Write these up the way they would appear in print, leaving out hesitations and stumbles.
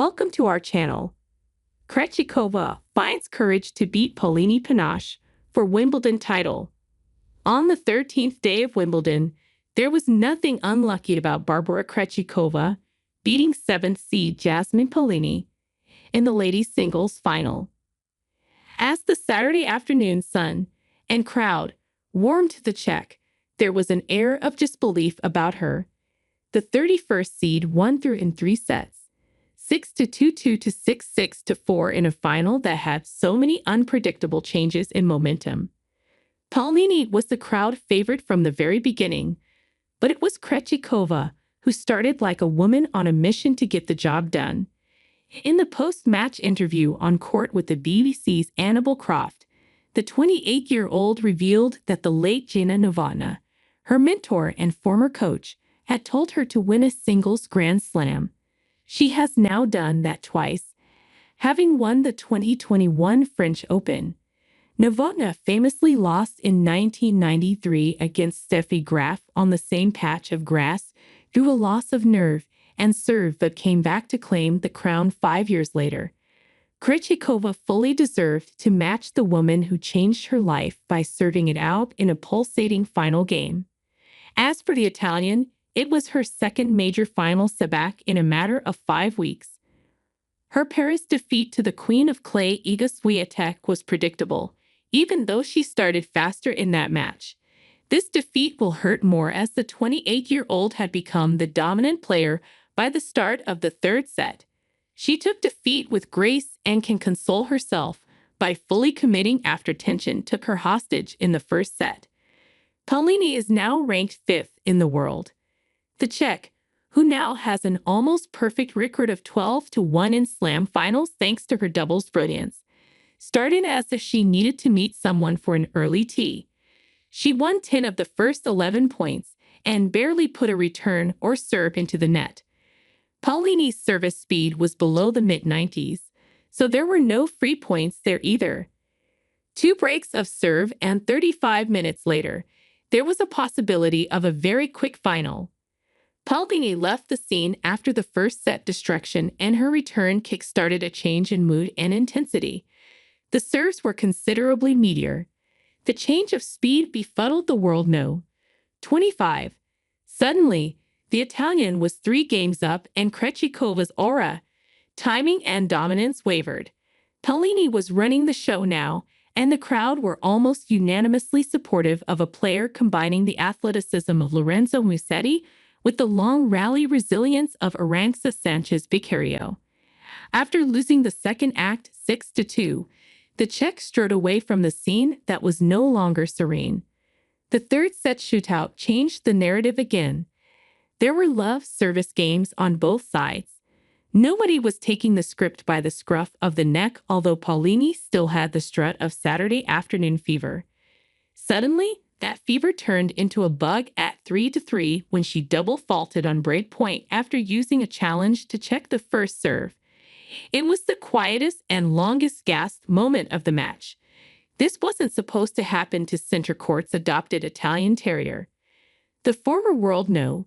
Welcome to our channel. Krejcikova finds courage to beat Paolini Panache for Wimbledon title. On the 13th day of Wimbledon, there was nothing unlucky about Barbora Krejcikova beating 7th seed Jasmine Paolini in the ladies' singles final. As the Saturday afternoon sun and crowd warmed to the Czech, there was an air of disbelief about her. The 31st seed won through in 3 sets, 6-2, 2-2, 6-6-4 in a final that had so many unpredictable changes in momentum. Paolini was the crowd favorite from the very beginning, but it was Krejcikova who started like a woman on a mission to get the job done. In the post-match interview on court with the BBC's Annabel Croft, the 28-year-old revealed that the late Jana Novotna, her mentor and former coach, had told her to win a singles Grand Slam. She has now done that twice, having won the 2021 French Open. Novotna famously lost in 1993 against Steffi Graf on the same patch of grass through a loss of nerve and serve, but came back to claim the crown 5 years later. Krejcikova fully deserved to match the woman who changed her life by serving it out in a pulsating final game. As for the Italian, it was her second major final seback in a matter of 5 weeks. Her Paris defeat to the Queen of Clay Iga Swiatek was predictable, even though she started faster in that match. This defeat will hurt more as the 28-year-old had become the dominant player by the start of the 3rd set. She took defeat with grace and can console herself by fully committing after tension took her hostage in the 1st set. Paolini is now ranked 5th in the world. The Czech, who now has an almost perfect record of 12-1 in slam finals thanks to her doubles brilliance, started as if she needed to meet someone for an early tee. She won 10 of the first 11 points and barely put a return or serve into the net. Paolini's service speed was below the mid-90s, so there were no free points there either. 2 breaks of serve and 35 minutes later, there was a possibility of a very quick final. Paolini left the scene after the 1st set destruction, and her return kick-started a change in mood and intensity. The serves were considerably meatier. The change of speed befuddled the world. No. 25. Suddenly, the Italian was 3 games up, and Krejcikova's aura, timing, and dominance wavered. Paolini was running the show now, and the crowd were almost unanimously supportive of a player combining the athleticism of Lorenzo Musetti with the long rally resilience of Arantxa Sanchez Vicario. After losing the 2nd act 6-2, the Czech strode away from the scene that was no longer serene. The 3rd set shootout changed the narrative again. There were love service games on both sides. Nobody was taking the script by the scruff of the neck, although Paolini still had the strut of Saturday afternoon fever. Suddenly, that fever turned into a bug at 3-3 when she double faulted on break point after using a challenge to check the first serve. It was the quietest and longest gasped moment of the match. This wasn't supposed to happen to center court's adopted Italian terrier. The former world No.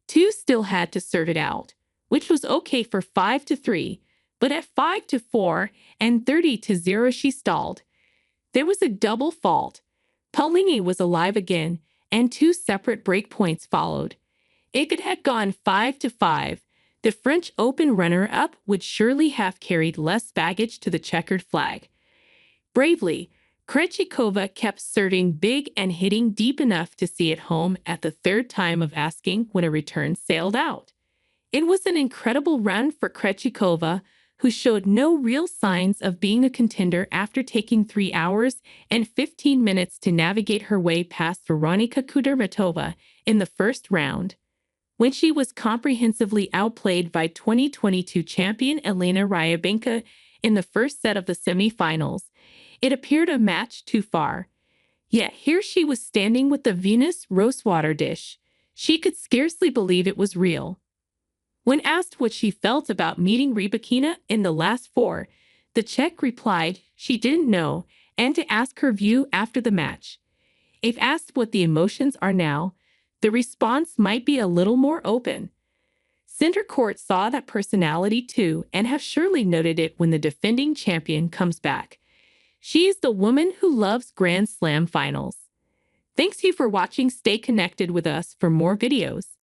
2 still had to serve it out, which was okay for 5-3, but at 5-4 and 30-0 she stalled. There was a double fault. Paolini was alive again, and 2 separate breakpoints followed. If it had gone 5-5, the French Open runner-up would surely have carried less baggage to the checkered flag. Bravely, Krejcikova kept serving big and hitting deep enough to see it home at the 3rd time of asking when a return sailed out. It was an incredible run for Krejcikova, who showed no real signs of being a contender after taking 3 hours and 15 minutes to navigate her way past Veronika Kudermetova in the 1st round. When she was comprehensively outplayed by 2022 champion Elena Rybakina in the 1st set of the semifinals, it appeared a match too far. Yet here she was standing with the Venus rosewater dish. She could scarcely believe it was real. When asked what she felt about meeting Rybakina in the last 4, the Czech replied she didn't know and to ask her view after the match. If asked what the emotions are now, the response might be a little more open. Center Court saw that personality too and have surely noted it when the defending champion comes back. She's the woman who loves Grand Slam finals. Thanks you for watching. Stay connected with us for more videos.